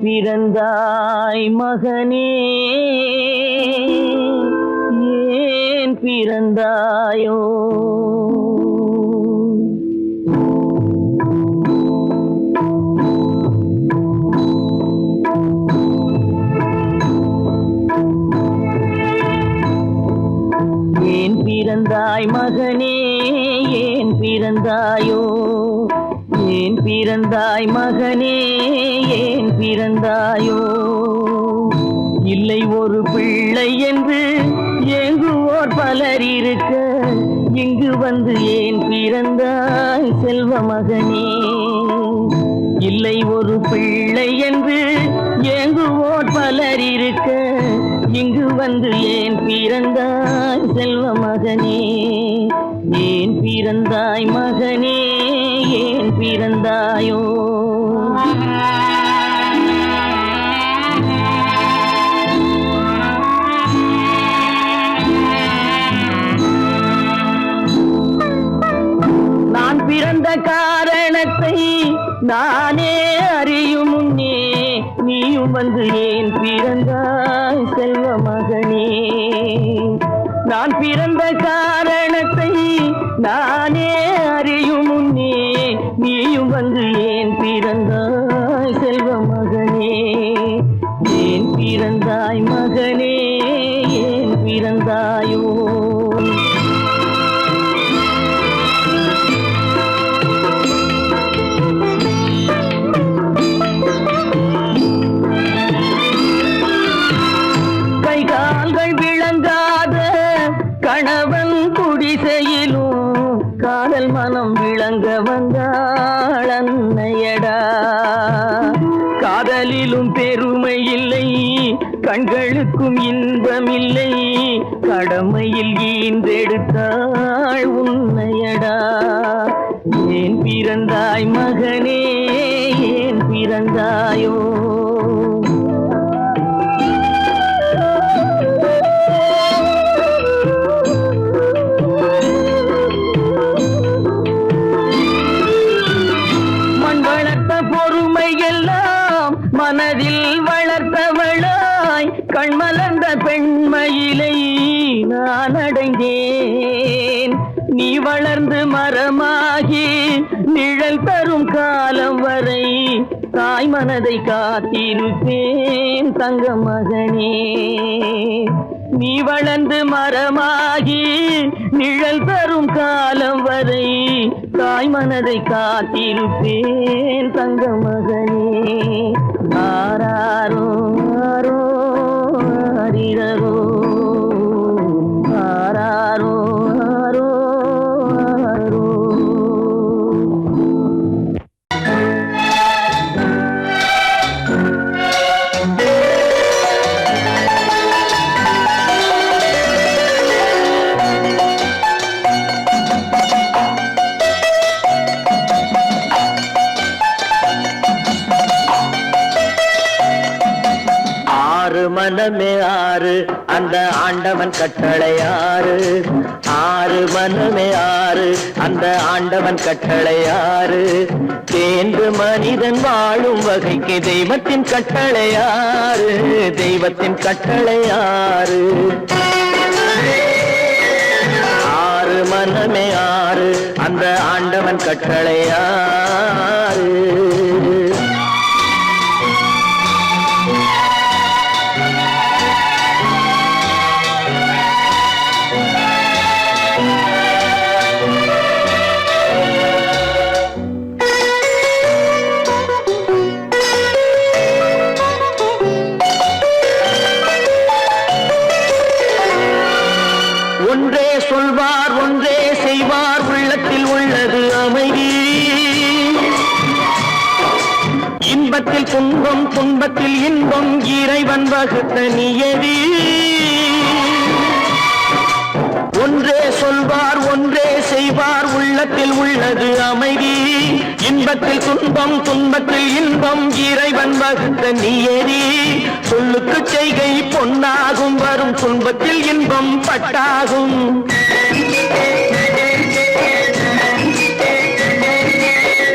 பிறந்தாய் மகனே, ஏன் பிறந்தாயோ? ஏன் பிறந்தாய் மகனே, ஏன் பிறந்தாயோ? ஏன் பிறந்தாய் மகனே, ஏன் பிறந்தாயோ? இல்லை ஒரு பிள்ளை என்று ஏங்குவோர் பலர் இருக்க, இங்கு வந்து ஏன் பிறந்தாய் செல்வ மகனே? இல்லை ஒரு பிள்ளை என்று ஏங்குவோர் பலர் இருக்க, இங்கு வந்து ஏன் பிறந்தாய் செல்வ மகனே? ஏன் பிறந்தாய் மகனே, ஏன் பிறந்தாயோ? நான் பிறந்த காரணத்தை நானே அறியும் முன்னே, நீயும் வந்து ஏன் பிறந்தாய் செல்வ மகனே? நான் பிறந்த காரணத்தை நானே அறியும் முன்னே, நீயும் வந்து ஏன் பிறந்தாய் செல்வ மகனே? ஏன் பிறந்தாய் மகனே, ஏன் பிறந்தாயோ? கணவன் குடிசையிலும் காதல் மனம் விளங்க வந்தாள் அன்னையடா. காதலிலும் பெருமை இல்லை, கண்களுக்கும் இன்பமில்லை, கடமையில் ஈன்றெடுத்தாள் உன்னையடா. ஏன் பிறந்தாய் மகனே, ஏன் பிறந்தாயோ? மனதில் வளர்த்தவளாய் கண்மலர்ந்த பெண்மயிலை நான் அடைந்தேன். நீ வளர்ந்து மரமாகி நிழல் தரும் காலம் வரை தாய் மனதை காத்திருப்பேன் தங்க மகனே. நீ வளர்ந்து மரமாகி நிழல் தரும் காலம் வரை தாய் மனதை காத்திருப்பேன் தங்க மகனே. ஆராரோ ஆரோ ஆரிரரோ, ஆராரோ ஆரோ ஆரோ. மனமே ஆறு, அந்த ஆண்டவன் கட்டளை ஆறு. ஆறு மனமே ஆறு, அந்த ஆண்டவன் கட்டளை ஆறு. தேர்ந்து மனிதன் வாழும் வகைக்கு தெய்வத்தின் கட்டளை ஆறு, தெய்வத்தின் கட்டளை ஆறு. ஆறு மனமே ஆறு, அந்த ஆண்டவன் கட்டளை ஆறு. ஒன்றே சொல்வார், ஒன்றே செய்வார், உள்ளத்தில் உள்ளது அமைதி. இன்பத்தில் துன்பம், துன்பத்தில் இன்பம், இறைவன் வகுத்த நியதி. ஒன்றே சொல்வார், ஒன்றே செய்வார், உள்ளத்தில் உள்ளது அமைதி. இன்பத்தில் துன்பம், துன்பத்தில் இன்பம், இறைவன் வகுத்த நியதி. சொல்லுக்கு செய்கை பொன்னாகும், வரும் துன்பத்தில் இன்பம் பட்டாகும்.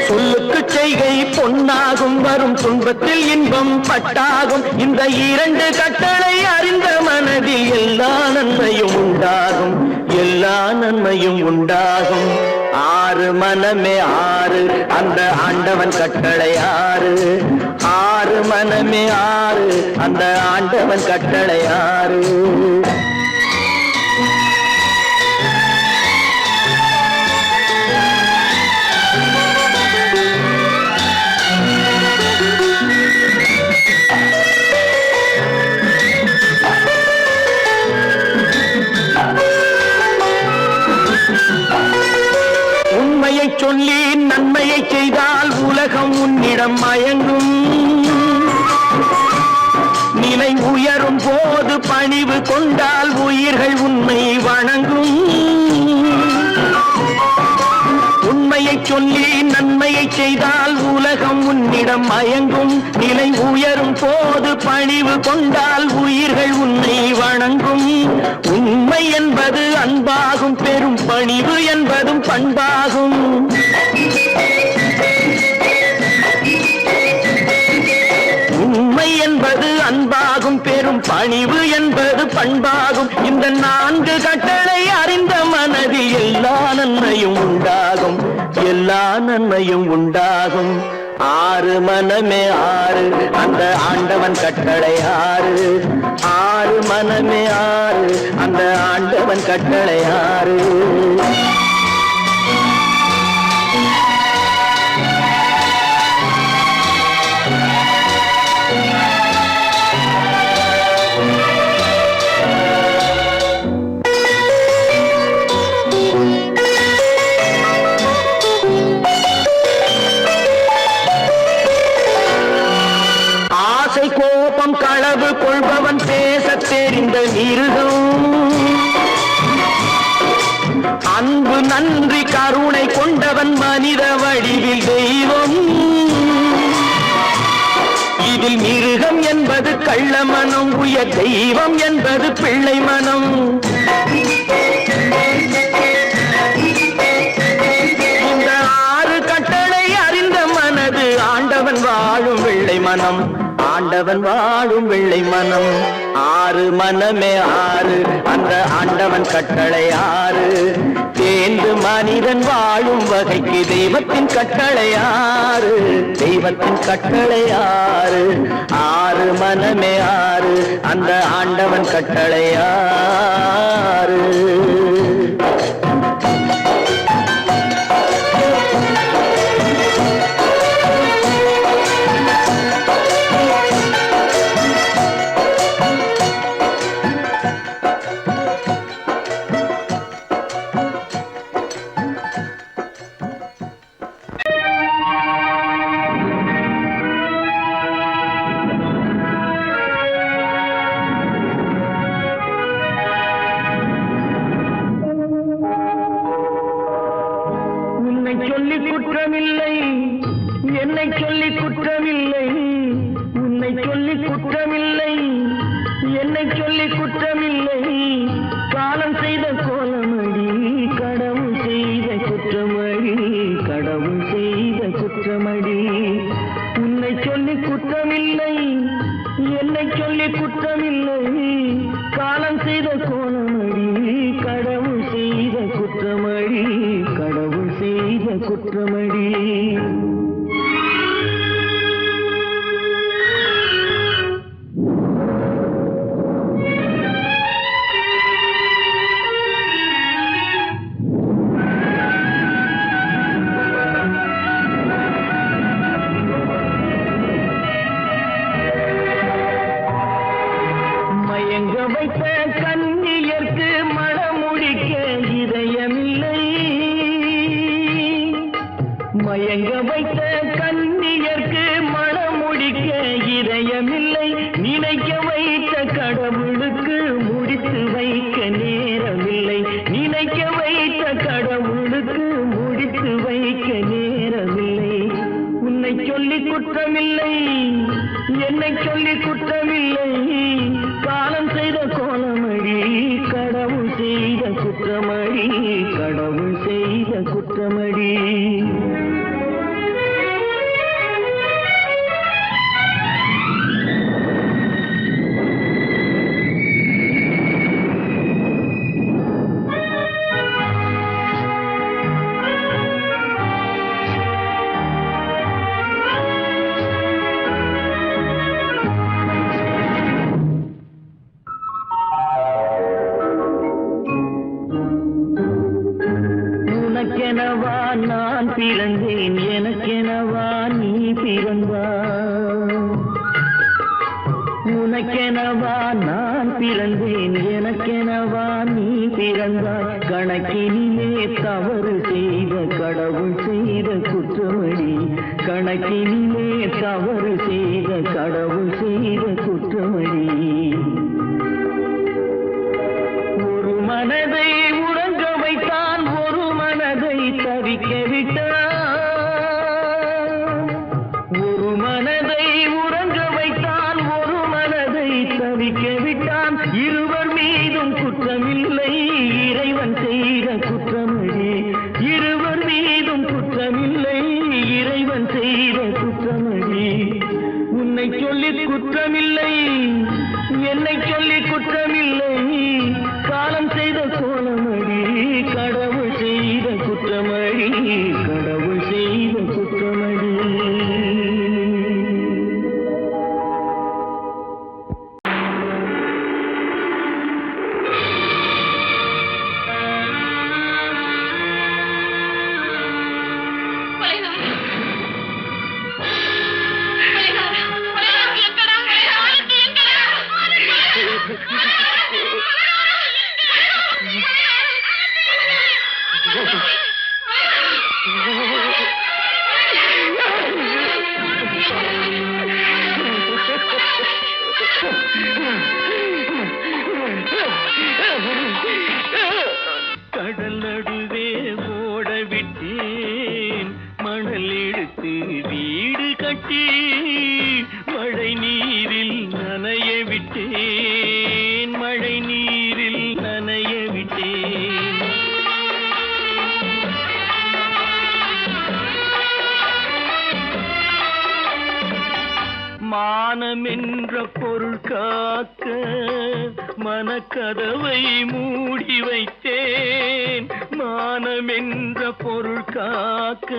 சொல்லுக்கு செய்கை பொன்னாகும், வரும் வரும் துன்பத்தில் இன்பம் பட்டாகும். இந்த இரண்டு கட்டளை அறிந்த மனதில் எல்லா நன்மையும் உண்டாகும், எல்லா நன்மையும் உண்டாகும். ஆறு மனமே ஆறு, அந்த ஆண்டவன் கட்டளை ஆறு. ஆறு மனமே ஆறு, அந்த ஆண்டவன் கட்டளை ஆறு. உண்மையை சொல்லி நன்மையை செய்தால் உலகம் உன்னிடம் மயங்கும். நிலை உயரும் போது பணிவு கொண்டால் உயிர்கள் உன்னை வணங்கும். உண்மையை சொல்லி நன்மையை செய்தால் உலகம் உன்னிடம் மயங்கும். நிலை உயரும் போது பணிவு கொண்டால் உயிர்கள் உன்னை வணங்கும். உண்மை என்பது அன்பாகும், பெரும் பணிவு என்பதும் பண்பாகும். உண்மை என்பது அன்பாகும், பெரும் பணிவு என்பது பண்பாகும். இந்த நான்கு கட்டளை அறிந்த மனதில் எல்லா நன்மையும் உண்டாகும், எல்லா நன்மையும் உண்டாகும். ஆறு மனமே ஆறு, அந்த ஆண்டவன் கட்டளை ஆறு. ஆறு மனமே ஆறு, அந்த ஆண்டவன் கட்டளை ஆறு. கோபம் களவு கொள்பவன் பேசத் தெரிந்த மிருகம். அன்பு நன்றி கருணை கொண்டவன் மனித வடிவில் தெய்வம். இதில் மிருகம் என்பது கள்ள மனம், உயர் தெய்வம் என்பது பிள்ளை மனம். இந்த ஆறு கட்டளை அறிந்த மனது ஆண்டவன் வாழும் வெள்ளை மனம், ஆண்டவன் வாழும் வெள்ளை மனம். ஆறு மனமே ஆறு, அந்த ஆண்டவன் கட்டளை ஆறு. தேர்ந்து மனிதன் வாழும் வகைக்கு தெய்வத்தின் கட்டளை ஆறு, தெய்வத்தின் கட்டளை ஆறு. ஆறு மனமே ஆறு, அந்த ஆண்டவன் கட்டளை ஆறு. சொல்லி குற்றமில்லை, என்னை சொல்லி குற்றமில்லை. உன்னை சொல்லி குற்றமில்லை, என்னை சொல்லி குற்றமில்லை. காலம் செய்த கோலமடி, கடவுள் செய்த குற்றமடி, கடவுள் செய்த குற்றமடி. உன்னை சொல்லி குற்றமில்லை, என்னை சொல்லி குற்றமில்லை. காலம் செய்த கோலமடி, கடவுள் செய்த குற்றமடி, கடவுள் செய்த குற்றமடி. மயங்க வைத்த கண்ணியர்க்கு மனமுடிக்க இதயமில்லை. மயங்க வைத்த கண்ணியர்க்கு மனமுடிக்க இதயமில்லை. நினைக்க வைத்த கடவுளுக்கு முடித்து வைக்க நேரமில்லை. நினைக்க வைத்த கடவுளுக்கு முடித்து வைக்க நேரமில்லை. உன்னை சொல்லி குற்றமில்லை, என்னை சொல்லி குற்றமில்லை. காலம் செய்த கோலமடி, கடவுள் செய்த குற்றமடி, கடவுள் செய்த குற்றமடி. உனக்கெனவா நான் பிறந்தேன், எனக்கெனவா நீ பிறந்தாய். உனக்கெனவா நான் பிறந்தேன், எனக்கெனவா நீ பிறந்தாய். கணக்கினிலே தவறு செய்த கடவுள் செய்த குற்றமடி, கணக்கினிலே தவறு செய்த கடவுள் செய்த குற்றமடி. ஒரு மனதை உறங்க வைத்தான், ஒரு மனதை தவிக்க விட்டான். ஒரு மனதை உறங்க வைத்தான், ஒரு மனதை தவிக்க விட்டான். இருவர் மீதும் குற்றமில்லை, இறைவன் செய்த குற்றமடி. இருவர் மீதும் குற்றமில்லை, இறைவன் செய்த குற்றமடி. உன்னை சொல்லி குற்றமில்லை, என்னை சொல்லி குற்றமில்லை, காலம் செய்த கோலமடி. கடவுள் செய்த குற்றமடி, கடவுள் செய்த குற்றமடி. கடல் நடுவே ஓட விட்டேன், மணல் எடுத்து வீடு கட்டி மழை நீரில் நனைய விட்டேன், மழை நீரில் நனைய விட்டேன். மானம் என்ற பொருள் காக்க மனக்கதவை மூடி வைத்தேன். மானம் என்ற பொருள் காக்க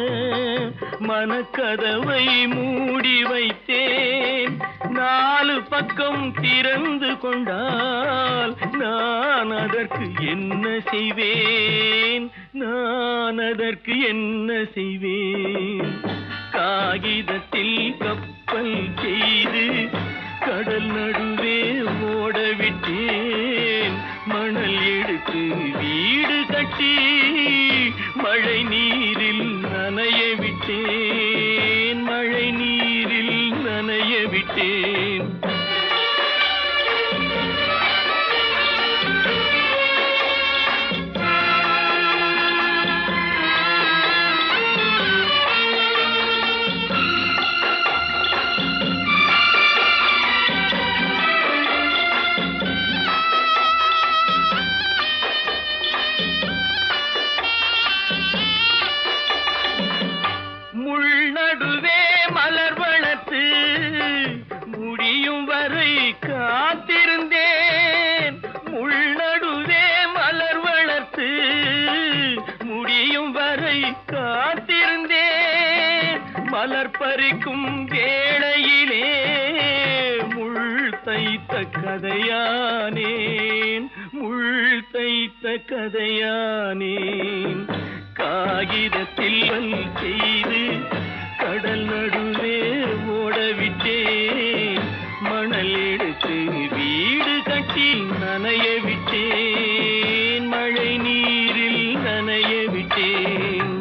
மனக்கதவை மூடி வைத்தேன். நாலு பக்கம் திறந்து கொண்டால் நான் அதற்கு என்ன செய்வேன், நான் அதற்கு என்ன செய்வேன். காகிதத்தில் கப்பல் செய்து கடல் நடுவே ஓட விட்டேன், மணல் எடுத்து வீடு கட்டி மழை நீரில் நனைய விட்டேன், மழை நீரில் நனைய விட்டேன். நடுவே மலர் வளர்த்து முடியும் வரை காத்திருந்தேன், முள் நடுவே மலர் வளர்த்து முடியும் வரை காத்திருந்தேன். மலர் பறிக்கும் வேளையிலே முள் தைத்த கதையானேன், முள் தைத்த கதையானேன். காகிதத்தில் செய்து கடல் நடுவே ஓடவிட்டேன், மணல் எடுத்து வீடு கட்டி நனைய விட்டேன், மழை நீரில் நனைய விட்டேன்.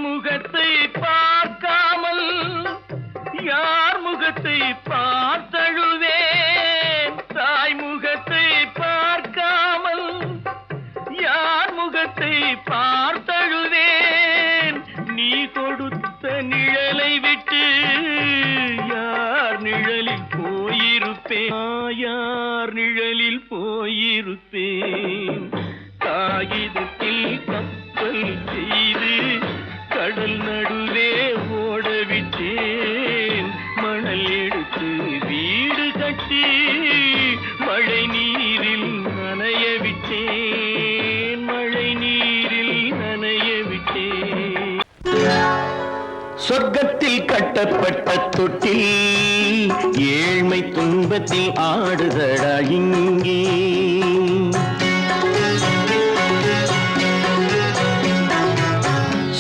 முகத்தை பார்க்காமல் யார் முகத்தை பார்த்தழுவேன், தாய் முகத்தை பார்க்காமல் யார் முகத்தை பார்த்தழுவேன். நீ கொடுத்த நிழலை விட்டு யார் நிழலில் போயிருப்பேன், யார் நிழலில் போயிருப்பேன். காகிதத்தில் கப்பல் செய்து கடல் நடுவே ஓடவிட்டேன், மணல் எடுத்து வீடு கட்டி மழை நீரில் நனைய விட்டேன், மழை நீரில் நனைய விட்டேன். சொர்க்கத்தில் கட்டப்பட்ட தொட்டில் ஏழ்மை துன்பத்தில் ஆடுதடா இங்கே.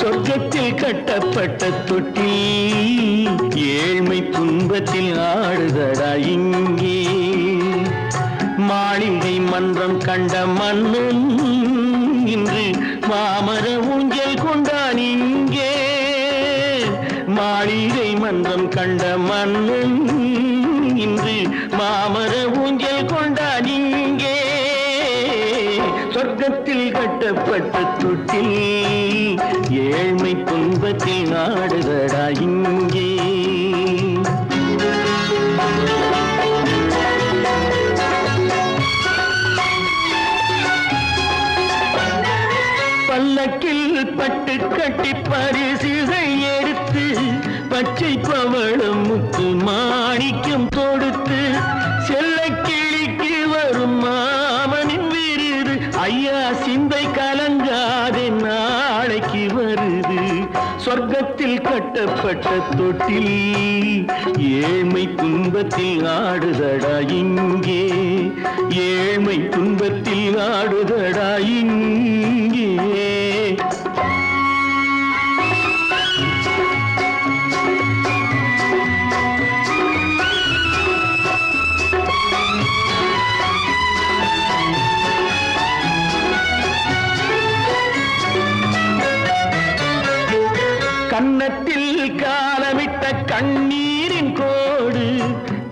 சொர்க்கத்தில் கட்டப்பட்ட தொட்டில் ஏழ்மை துன்பத்தில் ஆடுதடா இங்கே. மாளிகை மன்றம் கண்ட மன்னன் இன்று மாமர ஊஞ்சல் கொண்டான் இங்கே. மாளிகை மன்றம் கண்ட மன்னன் இன்று மாமர ஊஞ்சல் கொண்டான் இங்கே. சொர்க்கத்தில் கட்டப்பட்ட தொட்டில் ஏழ்மை துன்பத்தில் ஆடுதடா இங்கே. பல்லக்கில் பட்டு கட்டி பரிசுகள் எடுத்து பச்சை பவளம் முத்து மாணிக்கம் தொடுத்து செல்ல கிளிக்கு வரும் மாமனின் விருது. ஐயா சிந்தை கலங்காதே நாளைக்கு வருது. சொர்க்கத்தில் கட்டப்பட்ட தொட்டில் ஏழ்மை துன்பத்தில் ஆடுதடா இங்கே. ஏழ்மை துன்பத்தில் ஆடுதடா இங்கே. கன்னத்தில் காலமிட்ட கண்ணீரின் கோடு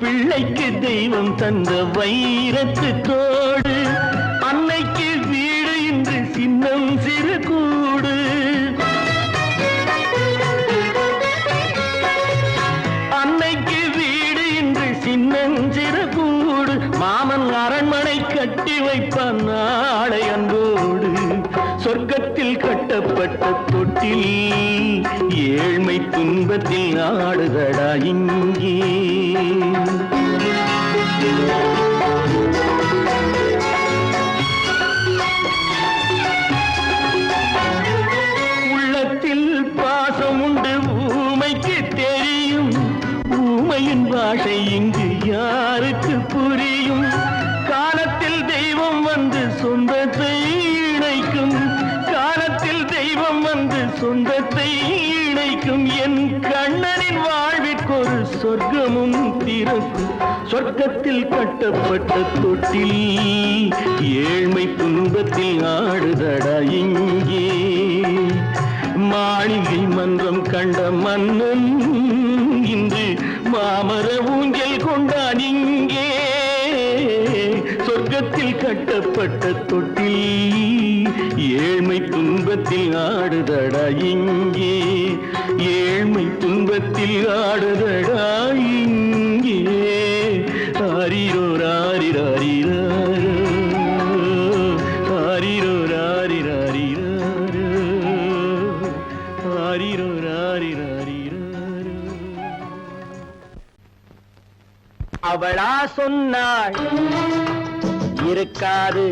பிள்ளைக்கு தெய்வம் தந்த வைரத்து தோடு. அன்னைக்கு வீடு இன்று சின்னம் சிறு கூடு. அன்னைக்கு வீடு இன்று சின்னம் சிறு கூடு. மாமன் அரண்மனை கட்டி வைப்பான் நாளை அன்போடு. சொர்க்கத்தில் கட்டப்பட்ட தொட்டில் ஏழ்மை துன்பத்தில் ஆடுதடா இங்கே. உள்ளத்தில் பாசம் உண்டு ஊமைக்கு தெரியும். ஊமையின் பாஷை இங்கு யாருக்கு புரியும்? காலத்தில் தெய்வம் வந்து சொந்தத்தை இணைக்கும். காலத்தில் தெய்வம் வந்து சொந்தத்தை இணைக்கும். என் கண்ணனின் வாழ்விற்கொரு சொர்க்கமும் திறக்கும். சொர்க்கத்தில் கட்டப்பட்ட தொட்டில் ஏழ்மை துன்பத்தில் ஆடுதடா இங்கே. மாளிகை மன்றம் கண்ட மன்னன் இன்று மாமர ஊஞ்சல் கொண்டான் இங்கே. சொர்க்கத்தில் கட்டப்பட்ட தொட்டில் ஏழ்மை துன்பத்தில் ஆடுதடா இங்கே. ஏழ்மை துன்பத்தில் ஆடுதடா இங்கே. ஆரிரோ ராரிராரிராரோ, ஆரிரோ ராரிராரிராரோ, ஆரிரோ ராரிராரிராரோ. அவளா சொன்னாள் இருக்காது,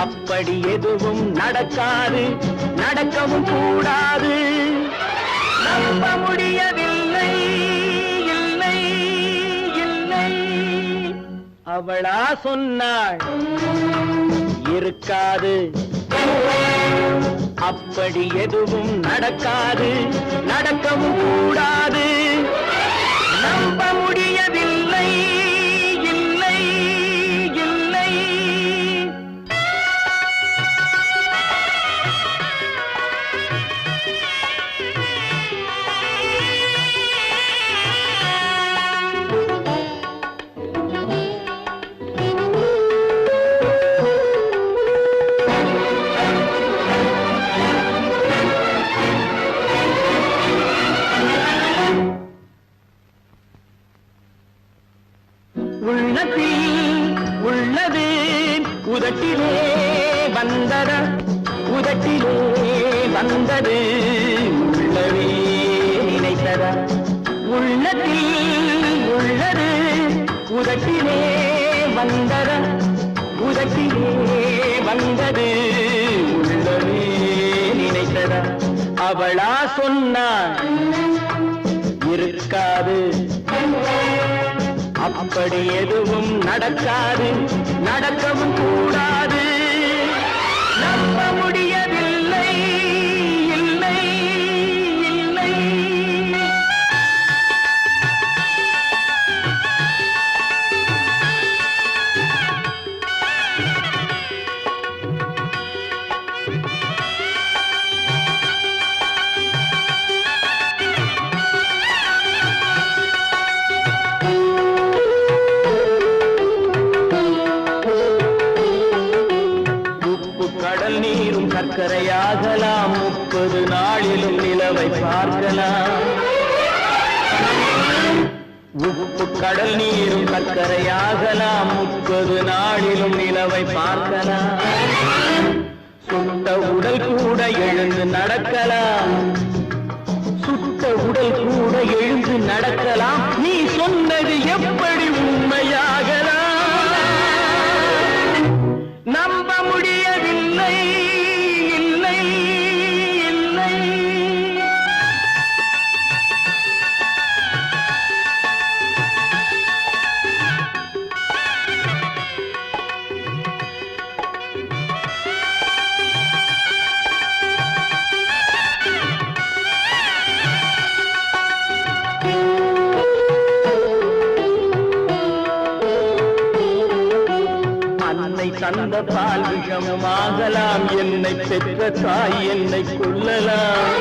அப்படி எதுவும் நடக்காது, நடக்கவும் கூடாது. நம்ப முடியவில்லை, இல்லை இல்லை. அவளா சொன்னாள் இருக்காது, அப்படி எதுவும் நடக்காது, நடக்கவும் கூடாது. நம்ப முடியவில்லை, இல்லை இல்லை. உள்ளது உதட்டிலே வந்ததா, உதட்டிலே வந்தது உள்ளவே நினைத்ததா. உள்ளத்தில் உள்ளது உதட்டிலே வந்தத உதட்டிலே வந்தது உள்ளமே நினைத்ததா அவளா சொன்னாள் இருக்காது அப்படி எதுவும் நடக்காது நடக்கவும் கூடாது நம்ப முடியவில்லை இல்லை இல்லை கடல் நீரும் சர்க்கரையாகலாம் 30 நாளிலும் நிலவை பார்க்கலாம் உப்பு கடல் நீரும் சர்க்கரையாகலாம் 30 நாளிலும் நிலவை பார்க்கலாம் சுட்ட உடல் கூட எழுந்து நடக்கலாம் சுட்ட உடல் கூட எழுந்து நடக்கலாம் நீ சொன்னது எப்படி உண்மையாகலாம் நம்ப முடியவில்லை இல்லை இல்லை அன்னை தந்த பால் விஷமாகலாம் என்னை பெற்ற தாய் என்னை கொல்லலாம்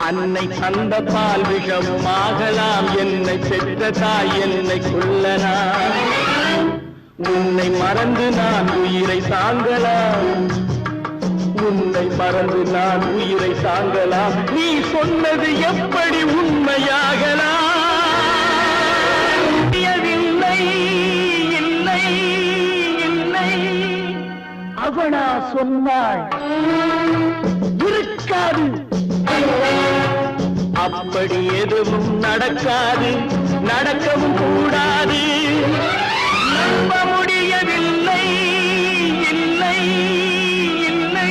அன்னை தந்த பால் விஷமாகலாம் என்னை பெற்ற தாய் என்னை கொல்லலாம் உன்னை மறந்து நான் உயிரை தாங்கலாம் உன்னை மறந்து நான் உயிரை தாங்கலாம் நீ சொன்னது எப்படி உண்மையாகலாம் அவனா சொன்னாள் இருக்காது அப்படி எதுவும் நடக்காது நடக்கவும் கூடாது நம்ப முடியவில்லை இல்லை இல்லை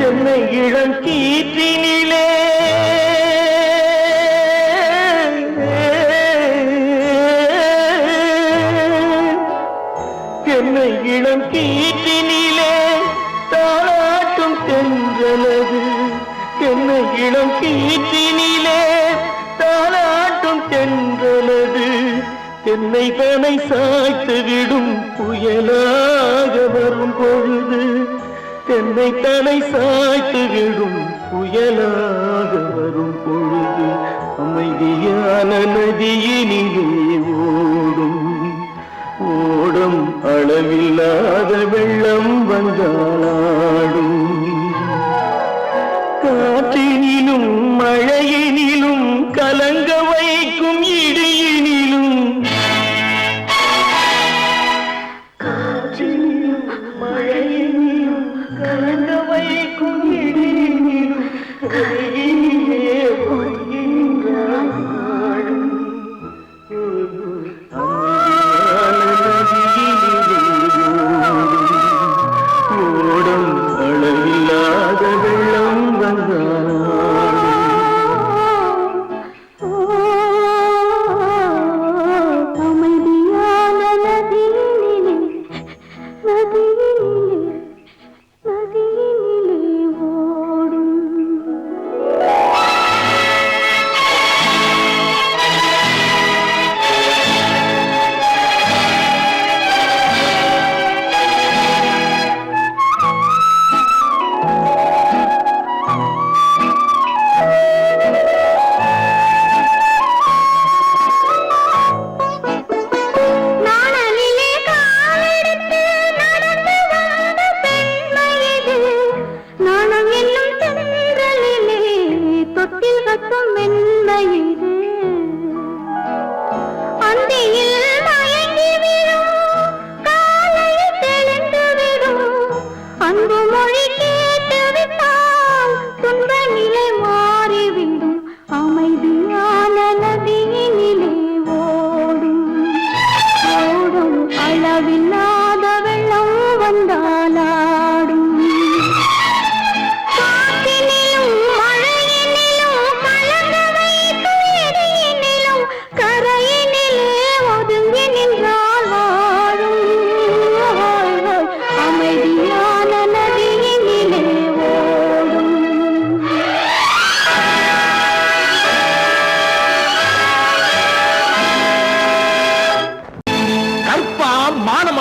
என்னை இளம் கீற்றினிலே என்னை இளம் கீற்றினிலே தாளாட்டும் தென்றலது என்னை இளம் கீற்றினிலே தாளாட்டும் தென்றலது என்னை தனை சாய்த்து விடும் புயலாக வரும் பொழுது என்னை தனை சாய்த்து விடும் புயலாக வரும் பொழுது அமைதியான நதியினிலே ஓடும் ஓடும் அளவில்லாத வெள்ளம் வந்தாடும் காற்றினிலும் மழையினிலும் கலங்க வைக்கும் இடியினிலும் காற்றினிலும் மழையினிலும் கலங்க வைக்கும் இடியினிலும் கையிலே பொய்கின்றான் ஓடும் அளவில்லாத வெள்ளம் அமைதியான நதியினிலே ஓடும் நாணலிலே காலெடுத்து நடந்து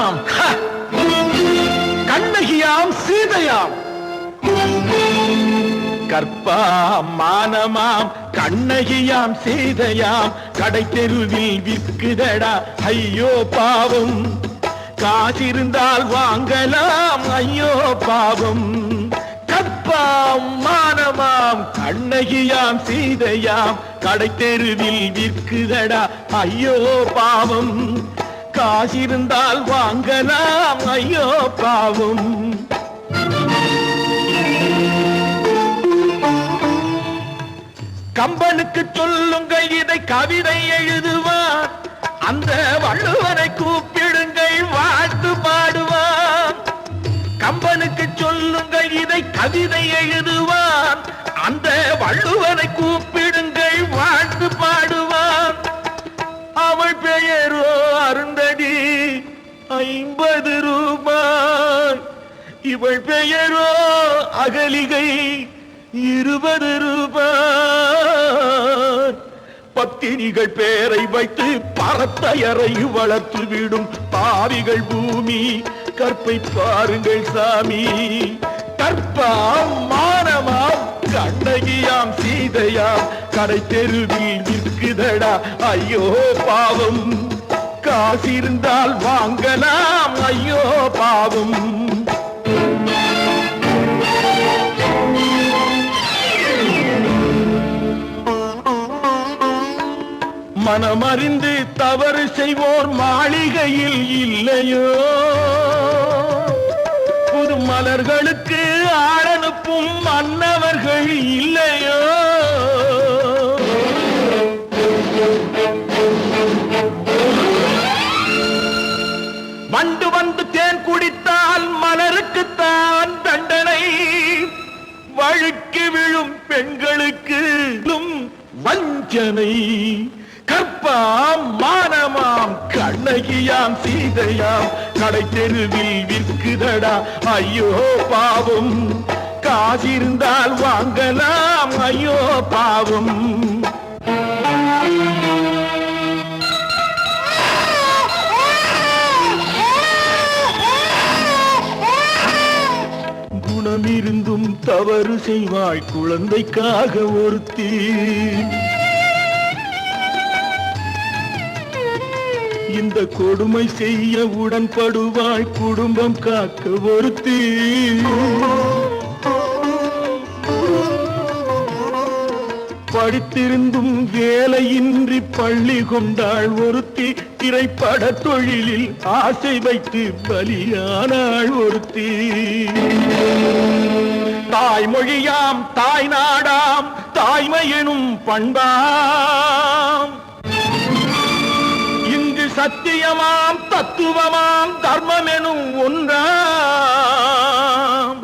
மானமாம் கண்ணகியாம் சீதையாம் கற்பாம் மானமாம் கண்ணகியாம் சீதையாம் கடை தெருவில் விற்குதடா ஐயோ பாவம் காசிருந்தால் வாங்கலாம் ஐயோ பாவம் கற்பாம் மானமாம் கண்ணகியாம் சீதையாம் கடை தெருவில் விற்குதடா ஐயோ பாவம் காசிருந்தால் வாங்கலாம் ஐயோ பாவம் கம்பனுக்கு சொல்லுங்கள் இதை கவிதை எழுதுவார் அந்த வள்ளுவனை கூப்பிடுங்கள் வாழ்த்து பாடுவார் கம்பனுக்கு சொல்லுங்கள் இதை கவிதை எழுதுவார் அந்த வள்ளுவனை கூப்பிடுங்கள் வாழ்த்து பாடுவார் அவள் பெயரோ அருந்ததி 50 ரூபாய் இவள் பெயரோ அகலிகை 20 ரூபாய் பத்தினிகள் பேரை வைத்து பரத்தையறை வளர்த்து விடும் பாவிகள் பூமி கற்பை பாருங்கள் சாமி கற்பாம் மானமாம் கண்ணகியாம் சீதையாம் கடை தெருவில் விற்குதடா ஐயோ பாவம் காசிருந்தால் வாங்கலாம் ஐயோ பாவம் மனமறிந்து தவறு செய்வோர் மாளிகையில் இல்லையோ புது மலர்களுக்கு ஆளனுப்பும் மன்னவர்கள் இல்லையோ வண்டு வந்து தேன் குடித்தால் மலருக்குத்தான் தண்டனை வழுக்கி விழும் பெண்களுக்கு வஞ்சனை கற்பாம் மானமாம் கண்ணகியாம் சீதையாம் கடை தெருவில் விற்குதடா ஐயோ பாவம் காசிருந்தால் வாங்கலாம் ஐயோ பாவம் குணமிருந்தும் தவறு செய்வாய் குழந்தைக்காக ஒருத்தி இந்த கொடுமை செய்ய உடன்படுவாய் குடும்பம் காக்க ஒருத்தி படித்திருந்தும் வேலையின்றி பள்ளி கொண்டாள் ஒருத்தி திரைப்பட தொழிலில் ஆசை வைத்து பலியானாள் ஒருத்தி தாய்மொழியாம் தாய் நாடாம் தாய்மை எனும் பண்பாம் சத்தியமாம் தத்துவமாம் தர்மம் எனும் ஒன்றாம்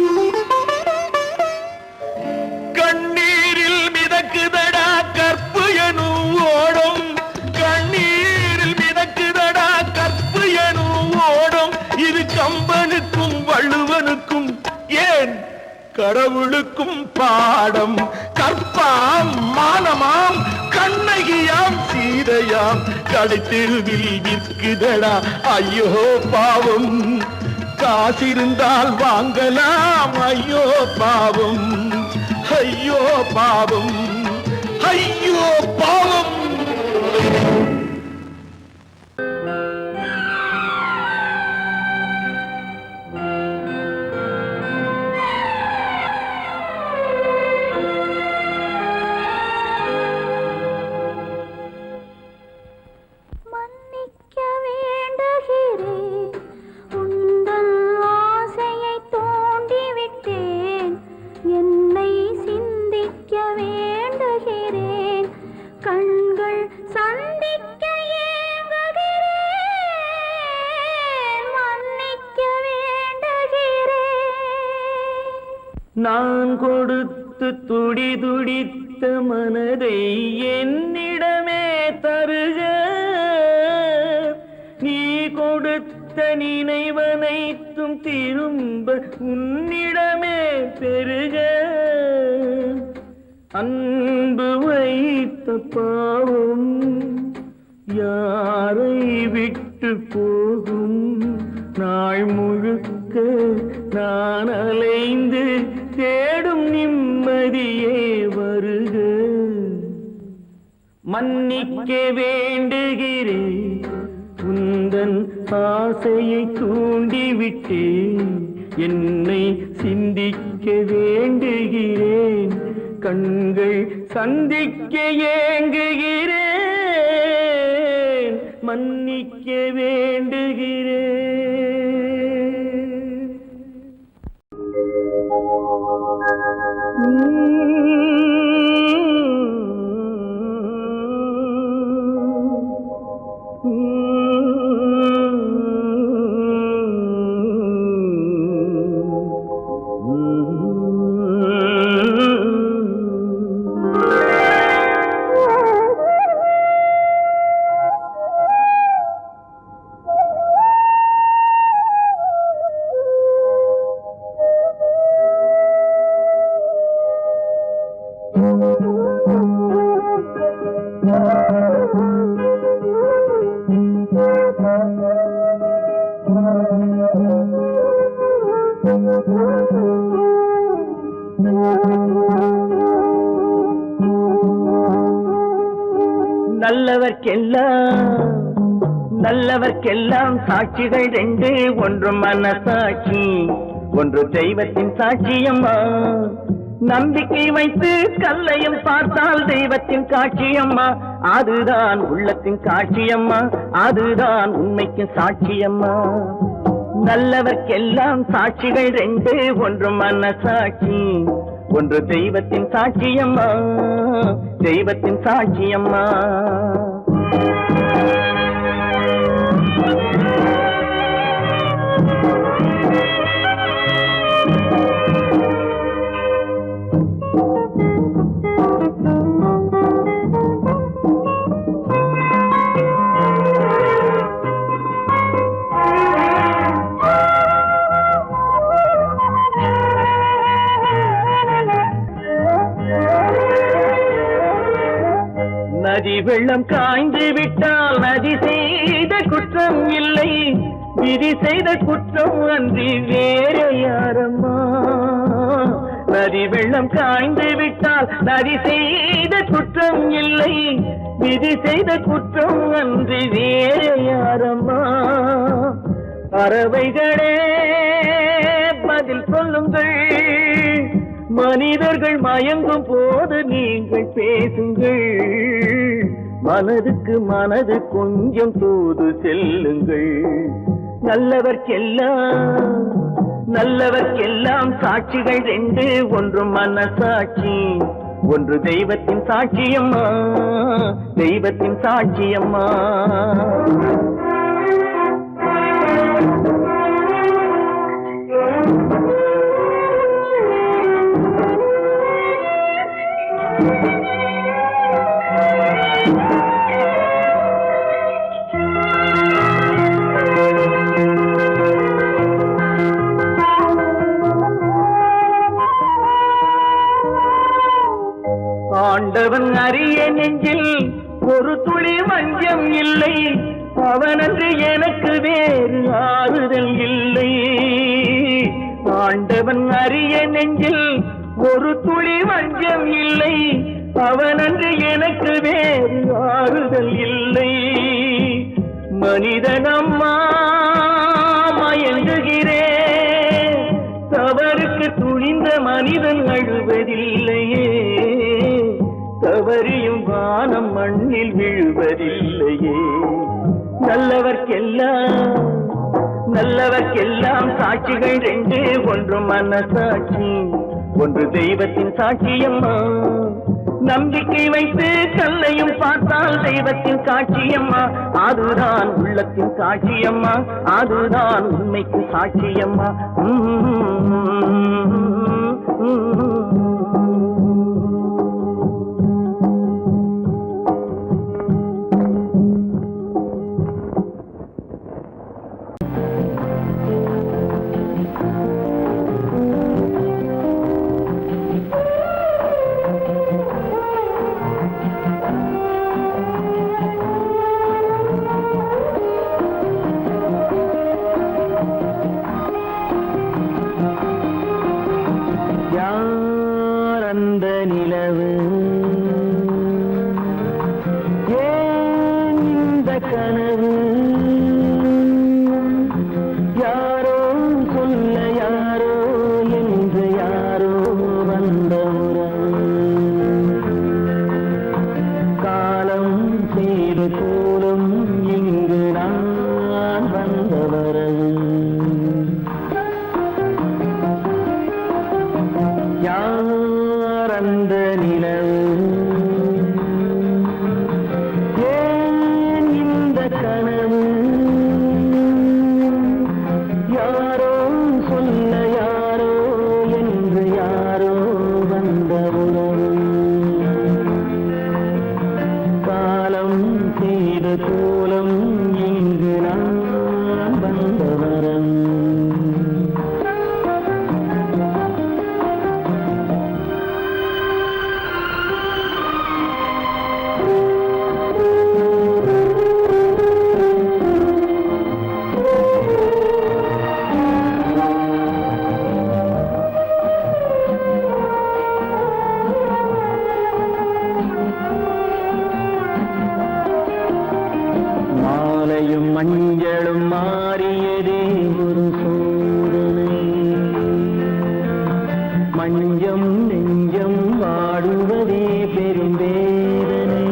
கண்ணீரில் மிதக்குதடா கற்பு எனும் ஓடும் கண்ணீரில் மிதக்குதடா கற்பு எனும் ஓடும் இது கம்பனுக்கும் வள்ளுவனுக்கும் ஏன் கடவுளுக்கும் பாடம் கற்பாம் மானமாம் கண்ணகியாம் சீதையாம் கடை தெருவில் விற்குதடா ஐயோ பாவம் காசிருந்தால் வாங்கலாம் ஐயோ பாவம் ஐயோ பாவம் ஐயோ பாவம் நான் கொடுத்து துடி துடித்த மனதை என்னிடமே தருக நீ கொடுத்த நினைவனைத்தும் திரும்ப உன்னிடமே பெருக அன்பு வைத்த பாவம் யாரை விட்டு போகும் நாள் முழுக்க நான் அலைந்து தேடும் நிம்மதியே வருக. மன்னிக்க வேண்டுகிறேன், உந்தன் ஆசையை தூண்டிவிட்டேன். என்னை சிந்திக்க வேண்டுகிறேன், கண்கள் சந்திக்க ஏங்குகிறேன். மன்னிக்க வேண்டுகிறேன். நல்லவர்க்கெல்லாம் சாட்சிகள் ரெண்டு, ஒன்று மனசாட்சி, ஒன்று தெய்வத்தின் சாட்சியம்மா. நம்பிக்கை வைத்து கல்லையும் பார்த்தால் தெய்வத்தின் காட்சியம்மா. அதுதான் உள்ளத்தின் காட்சியம்மா, அதுதான் உண்மைக்கு சாட்சியம்மா. நல்லவர்க்கெல்லாம் சாட்சிகள் ரெண்டு, ஒன்று மனசாட்சி, ஒன்று தெய்வத்தின் சாட்சியம்மா, தெய்வத்தின் சாட்சியம்மா. நதி வெள்ளம் காய்ந்து விட்டால் நதி செய்த குற்றம் இல்லை, விதி செய்த குற்றம் அன்றி வேறு யாரம்மா. நதி வெள்ளம் காய்ந்து விட்டால் நதி செய்த குற்றம் இல்லை, விதி செய்த குற்றம் அன்றி வேறு யாரம்மா. பறவைகளே பதில் சொல்லுங்கள், மனிதர்கள் மயங்கும் போது நீங்கள் பேசுங்கள். மனதுக்கு மனது கொஞ்சம் தூது செல்லுங்கள். நல்லவர்க்கெல்லாம் சாட்சிகள் ரெண்டு, ஒன்று மனசாட்சி, ஒன்று தெய்வத்தின் சாட்சியம்மா, தெய்வத்தின் சாட்சியம்மா. ஆண்டவன் அறிய நெஞ்சில் ஒரு துளி வஞ்சம் இல்லை, அவனன்று எனக்கு வேறு ஆறுதல் இல்லை. ஆண்டவன் அறிய நெஞ்சில் ஒரு துளி வஞ்சம் இல்லை, அவனன்று எனக்கு வேறு ஆறுதல் இல்லை. மனிதனம்மா மயங்குகிறேன், தவறுக்கு துணிந்த மனிதன் அழுவதில்லையே, தவறியும் வானம் மண்ணில் விழுவதில்லையே. நல்லவர்க்கெல்லாம் சாட்சிகள் ரெண்டு, ஒன்று மனசாட்சி, ஒன்று தெய்வத்தின் சாட்சியம்மா. நம்பிக்கை வைத்து கல்லையும் பார்த்தால் தெய்வத்தின் காட்சியம்மா. அதுதான் உள்ளத்தின் காட்சியம்மா, அதுதான் உண்மைக்கு சாட்சியம்மா. சொல்ல யாரோ என்று யாரோ வந்த உறவு காலம் செய்த கோலம் இங்கு நான் வந்த வரம் மஞ்சளும் மாறியதே ஒரு சோதனை மஞ்சம் நெஞ்சம் வாடுவதே பெரும் வேதனை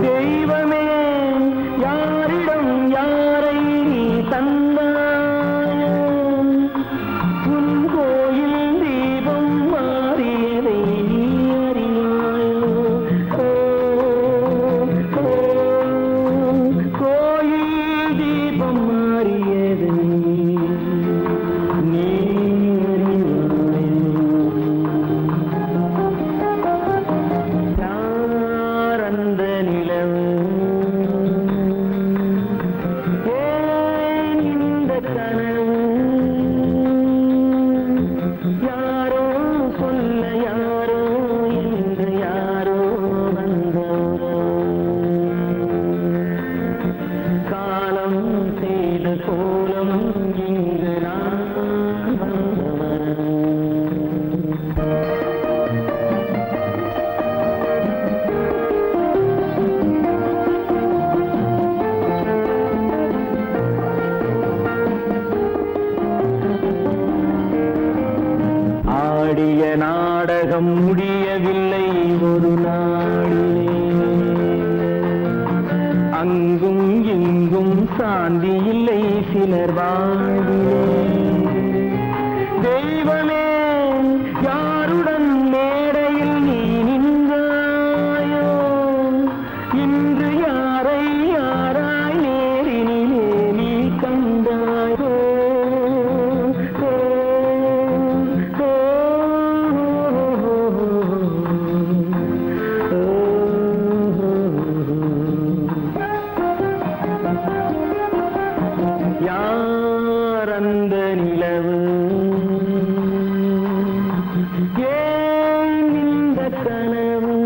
தெய்வமே யாரிடம் யாரை தந்தாயோ உன் கோயில் தீபம் மாறியதை நீ அறியாயோ ஆடிய நாடகம் முடியவில்லை ஒரு நாளிலே அங்கும் இங்கும் சாந்தி இல்லை சிலர் வாழ்விலே தெய்வமே யாருடன் மேடையில் நீ நின்றாயோ இன்று யாரை யாராய் நேரினிலே நீ கண்டாயோ யாரந்த நிலவு ஏன் இந்த கனவு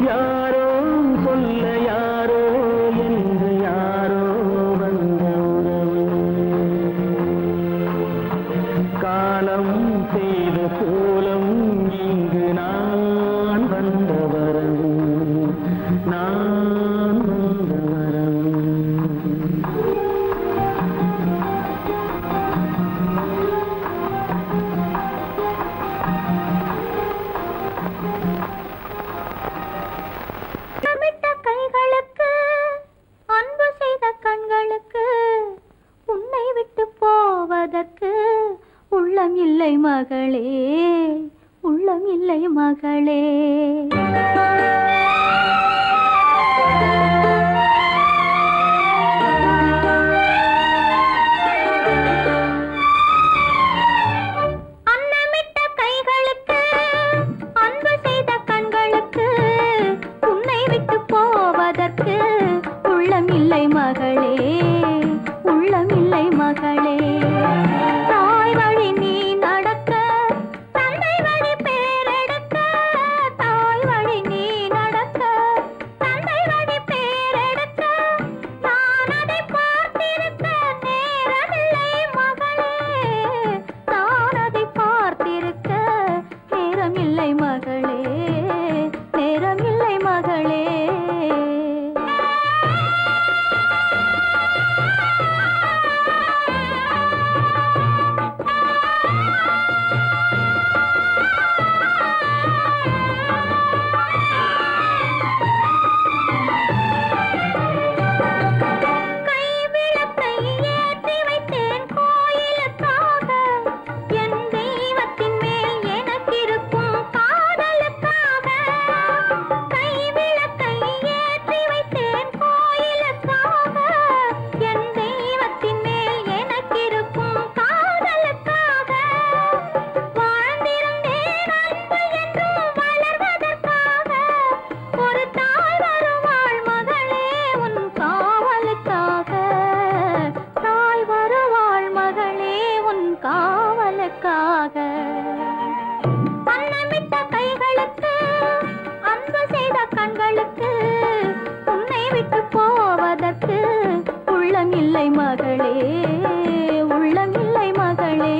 யாரோ சொல்ல யாரோ என்று யாரோ வந்த உறவு காலம் செய்த கோலம் இங்கு நான் வந்த வரவு நான் வந்த வரவு கைகளுக்கு அன்பு செய்த கண்களுக்கு உன்னை விட்டு போவதற்கு உள்ளம் இல்லை மகளே உள்ளம் இல்லை மகளே உள்ளமில்லை மகளே உள்ளமில்லை மகளே தாய் வழி நீ நடக்க தந்தை வழி பேரெடுக்க தாய் வழி நீ உள்ளமில்லை மகளே உள்ளமில்லை மகளே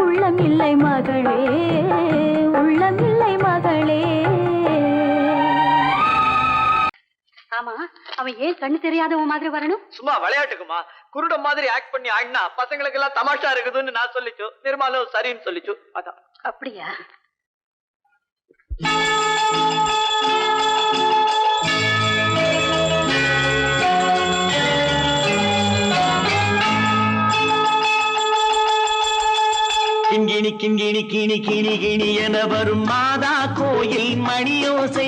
உள்ளமில்லை மகளே உள்ளமில்லை மகளே. ஆமா, அவன் ஏன் கண்ணு தெரியாதவன் மாதிரி வரணும்? சும்மா விளையாட்டுக்குமா, குருடம் மாதிரி ஆக்ட் பண்ணி ஆடினா பசங்களுக்கு எல்லாம் தமாஷா இருக்குதுன்னு நான் சொல்லிச்சு, நிர்மலும் சரின்னு சொல்லிச்சு. அதான். அப்படியா? கிண்கிணி கிண்கிணி கிணி கிணி கிணி என வரும் மாதா கோயில் மணியோசை.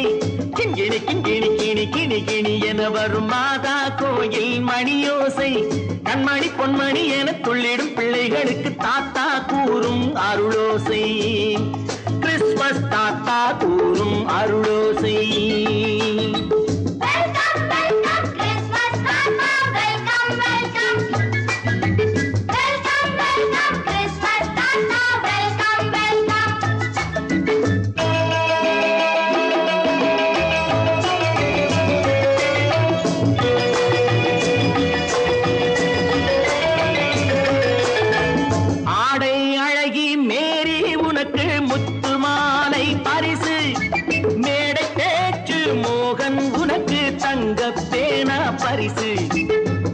கிண்கிணி கிண்கிணி கிணி கிணி கிணி என வரும் மாதா கோயில் மணியோசை. கண்மணி பொன்மணி என துள்ளிடும் பிள்ளைகளுக்கு தாத்தா கூறும் அருளோசை. கிறிஸ்துமஸ் தாத்தா கூறும் அருளோசை.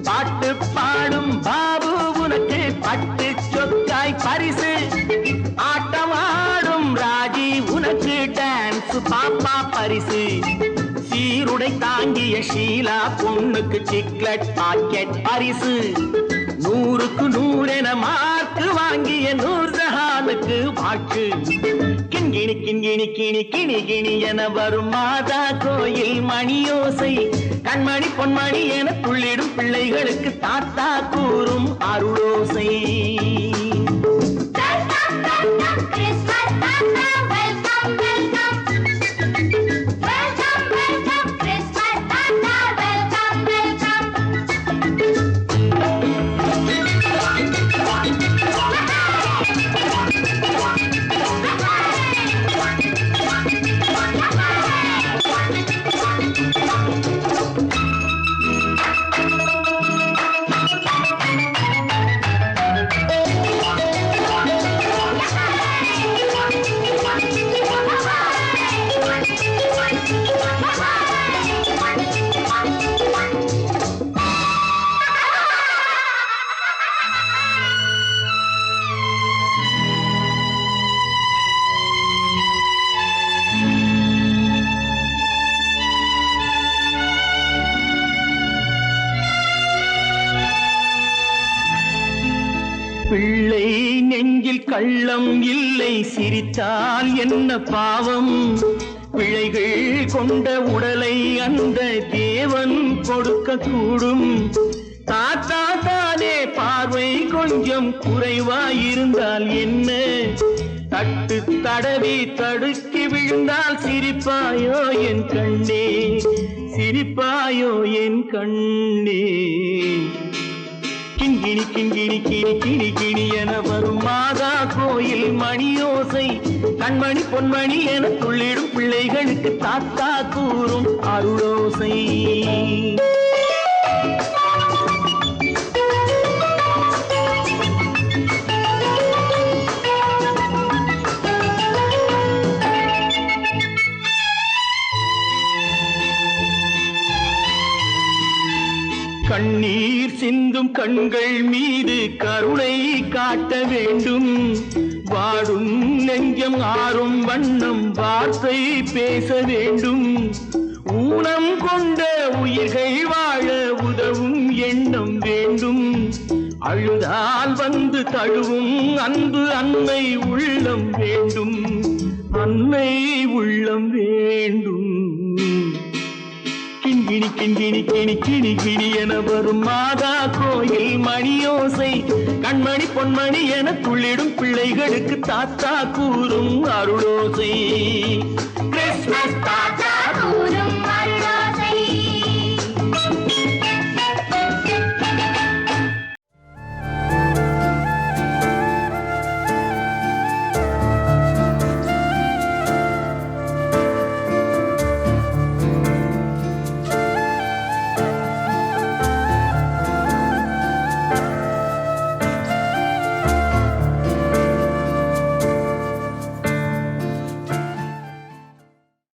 பாட்டு பாடும் பாபு உனக்கு பட்டு சொக்காய் பரிசு. ஆட்டமாடும் ராஜி உனக்கு டான்ஸ் பாப்பா பரிசு. சீருடை தாங்கிய ஷீலா பொண்ணுக்கு சிக்லெட் பாக்கெட் பரிசு. 100க்கு 100 என மார்க்கு வாங்கிய நூர்ஜஹானுக்கு வாக்கு. கிண்கிணி கிண்கிணி கிணி கிணி கிணி என வரும் மாதா கோயில் மணியோசை. கண்மணி பொன்மணி என துள்ளிடும் பிள்ளைகளுக்கு தாத்தா கூறும் அருளோசை. பிள்ளை நெஞ்சில் கள்ளம் இல்லை, சிரித்தால் என்ன பாவம். பிழைகள் கொண்ட உடலை அந்த தேவன் கொடுக்க கூடும். தாத்தா தானே பார்வை கொஞ்சம் குறைவாயிருந்தால் என்ன? தட்டு தடவி தடுக்கி விழுந்தால் சிரிப்பாயோ என் கண்ணே, சிரிப்பாயோ என் கண்ணே. கிண்கிணி கிண்கிணி கிணி கிணி கிணி என வரும் மாதா கோயில் மணியோசை. கண்மணி பொன்மணி என துள்ளிடும் பிள்ளைகளுக்கு தாத்தா கூறும் அருளோசை. கண்ணீர் சிந்தும் கண்கள் மீது கருணை காட்ட வேண்டும். வாடும் நெஞ்சம் ஆறும் வண்ணம் வார்த்தை பேச வேண்டும். ஊனம் கொண்ட உயிர்கள் வாழ உதவும் எண்ணம் வேண்டும். அழுதால் வந்து தழுவும் அன்பு அன்னை உள்ளம் வேண்டும். அன்னை உள்ளம் வேண்டும். கிண்கிணி கிண்கிணி கிணி கிணி கிணி என வரும் மாதா கோயில் மணியோசை. கண்மணி பொன்மணி என துள்ளிடும் பிள்ளைகளுக்கு தாத்தா கூறும் அருளோசை. கிறிஸ்துமஸ்